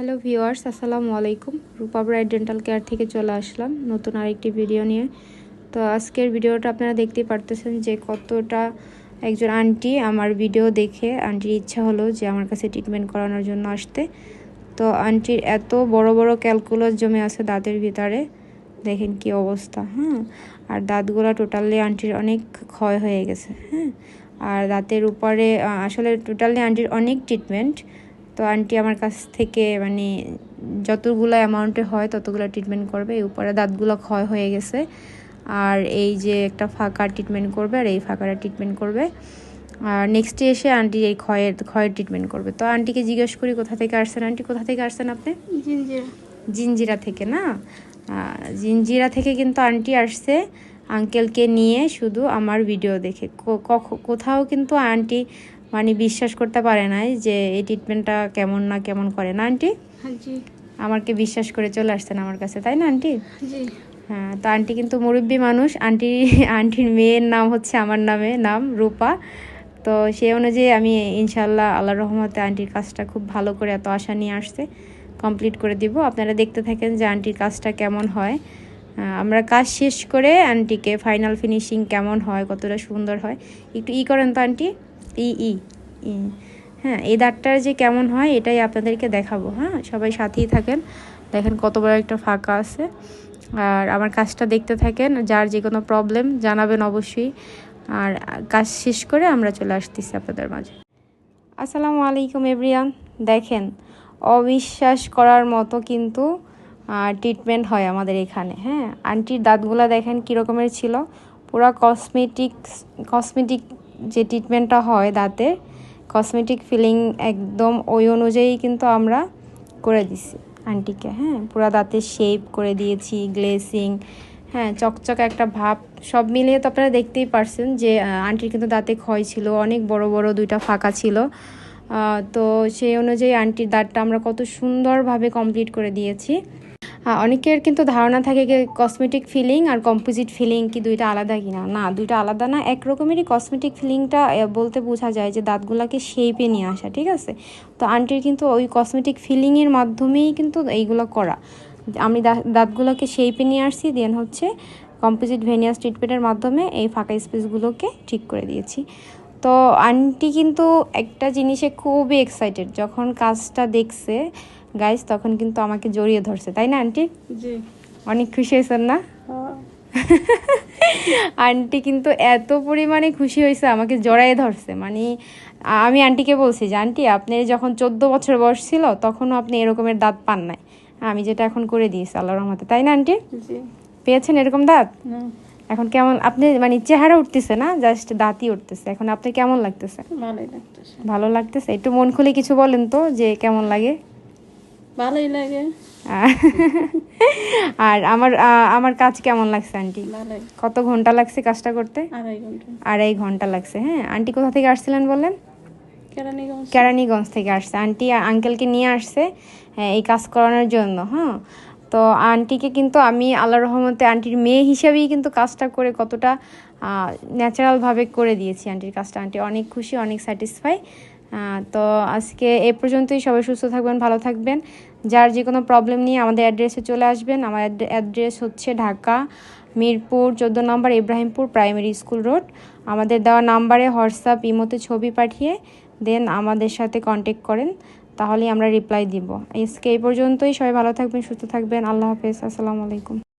Hello viewers, আসসালামু আলাইকুম। রূপা bright dental care থেকে চলে আসলাম নতুন আরেকটি ভিডিও নিয়ে। তো আজকের ভিডিওটা আপনারা দেখতেই পারতেছেন যে কতটা একজন আন্টি আমার ভিডিও দেখে আন্টির ইচ্ছা হলো যে আমার কাছে ট্রিটমেন্ট করানোর জন্য আসতে। তো আন্টির এত বড় বড় ক্যালকুলাস জমে আছে দাঁতের ভিতরে, দেখেন কি অবস্থা। আর দাঁতগুলো টোটালি আন্টির অনেক ক্ষয় হয়ে গেছে। আর দাঁতের উপরে আসলে টোটালি আন্টির অনেক ট্রিটমেন্ট। তো আন্টি আমার কাছ থেকে মানে যতগুলো অ্যামাউন্টে হয় ততগুলো ট্রিটমেন্ট করবে। এই উপরে দাঁতগুলো ক্ষয় হয়ে গেছে, আর এই যে একটা ফাঁকা ট্রিটমেন্ট করবে, আর এই ফাঁকাটা ট্রিটমেন্ট করবে। আর নেক্সটে এসে আন্টি এই ক্ষয়ের ট্রিটমেন্ট করবে। তো আন্টিকে জিজ্ঞেস করি কোথা থেকে আসছেন। আন্টি কোথা থেকে আসছেন আপনি? জিঞ্জিরা থেকে না? জিঞ্জিরা থেকে কিন্তু আন্টি আসছে আঙ্কেলকে নিয়ে, শুধু আমার ভিডিও দেখে। কোথাও কিন্তু আন্টি মানে বিশ্বাস করতে পারে নাই যে এই ট্রিটমেন্টটা কেমন না কেমন করে না আন্টি। আমাকে বিশ্বাস করে চলে আসছেন আমার কাছে, তাই না আন্টি? হ্যাঁ, তো আন্টি কিন্তু মুরব্বী মানুষ। আন্টির মেয়ের নাম হচ্ছে আমার নাম রূপা। তো সেই অনুযায়ী আমি ইনশাল্লাহ আল্লাহর রহমতে আন্টির কাজটা খুব ভালো করে এত আশা নিয়ে আসছে কমপ্লিট করে দিব। আপনারা দেখতে থাকেন যে আন্টির কাজটা কেমন হয়। আমরা কাজ শেষ করে আন্টিকে ফাইনাল ফিনিশিং কেমন হয়, কতটা সুন্দর হয় একটু করেন তো আন্টি। হ্যাঁ, এই দাঁতটার যে কেমন হয় এটাই আপনাদেরকে দেখাবো। সবাই সাথেই থাকেন। দেখেন কত বড় একটা ফাঁকা আছে। আর আমার কাজটা দেখতে থাকেন। যার যে কোনো প্রবলেম জানাবেন অবশ্যই। আর কাজ শেষ করে আমরা চলে আসতেছি আপনাদের মাঝে। আসসালামু আলাইকুম এভরিওয়ান। দেখেন, অবিশ্বাস করার মতো কিন্তু ট্রিটমেন্ট হয় আমাদের এখানে। আন্টির দাঁতগুলো দেখেন কীরকমের ছিল। পুরো কসমেটিক যে ট্রিটমেন্টটা হয় দাঁতে, কসমেটিক ফিলিং একদম ওই অনুযায়ী কিন্তু আমরা করে দিছি আন্টিকে। পুরো দাঁতের শেপ করে দিয়েছি, গ্লেসিং, চকচক একটা ভাব সব মিলিয়ে তো আপনারা দেখতেই পারছেন যে আন্টির কিন্তু দাঁতে ক্ষয় ছিল, অনেক বড় বড় দুইটা ফাঁকা ছিল। তো সেই অনুযায়ী আন্টির দাঁতটা আমরা কত সুন্দরভাবে কমপ্লিট করে দিয়েছি। অনেকের কিন্তু ধারণা থাকে যে কসমেটিক ফিলিং আর কম্পোজিট ফিলিং কি দুইটা আলাদা কিনা। না, দুইটা আলাদা না, একরকমেরই। কসমেটিক ফিলিংটা বলতে বোঝা যায় যে দাঁতগুলোকে শেপে নিয়ে আসা, ঠিক আছে? তো আন্টির কিন্তু ওই কসমেটিক ফিলিংয়ের মাধ্যমেই কিন্তু এইগুলো করা। আমি দাঁতগুলোকে শেপে নিয়ে আসছি, দেন হচ্ছে কম্পোজিট ভেনিয়াস ট্রিটমেন্টের মাধ্যমে এই ফাঁকা স্পেসগুলোকে ঠিক করে দিয়েছি। তো আন্টি কিন্তু একটা জিনিসে খুবই এক্সাইটেড। যখন কাজটা দেখছে গাইস, তখন কিন্তু আমাকে জড়িয়ে ধরছে, তাই না আন্টি? জি, অনেক খুশি হয়েছেন না? আন্টি কিন্তু এত পরিমাণে খুশি হয়েছে, আমাকে জড়াই ধরছে। মানে আমি আন্টিকে বলছি যে আন্টি, আপনি যখন 14 বছর বয়স ছিল তখনও আপনি এরকমের দাঁত পান নাই, আমি যেটা এখন করে দিয়েছি আল্লাহর রহমতে, তাই না আন্টি? পেয়েছেন এরকম দাঁত? এখন কেমন আপনি মানে চেহারা উঠতেছে না, জাস্ট দাঁতই উঠতেছে। এখন আপনি কেমন লাগতেছে? ভালো লাগতেছে। একটু মন খুলে কিছু বলেন তো যে কেমন লাগে। ভালোই লাগে। আর আমার কাজ কেমন লাগছে আন্টি? কত ঘন্টা লাগছে কাজটা করতে? 2.5 ঘন্টা লাগছে। আন্টি কোথা থেকে আসছিলেন বললেন? কেরানীগঞ্জ থেকে আসছে। আন্টি আঙ্কেলকে নিয়ে আসছে এই কাজ করানোর জন্য। তো আন্টিকে কিন্তু আমি আল্লাহর রহমতে আন্টির মেয়ে হিসেবেই কিন্তু কাজটা করে কতটা ন্যাচারালভাবে করে দিয়েছি আন্টির কাজটা। আন্টি অনেক খুশি, অনেক স্যাটিসফাই। তো আজকে এ পর্যন্তই। সবাই সুস্থ থাকবেন, ভালো থাকবেন। যার যে কোনো প্রবলেম নিয়ে আমাদের অ্যাড্রেসে চলে আসবেন। আমার অ্যাড্রেস হচ্ছে ঢাকা মিরপুর 14 নম্বর ইব্রাহিমপুর প্রাইমারি স্কুল রোড। আমাদের দেওয়া নাম্বারে হোয়াটসঅ্যাপ ইমোতে ছবি পাঠিয়ে দেন আমাদের সাথে কন্ট্যাক্ট করেন, তাহলেই আমরা রিপ্লাই দিব। আজকে এই পর্যন্তই। সবাই ভালো থাকবেন, সুস্থ থাকবেন। আল্লাহ হাফেজ। আসসালামু আলাইকুম।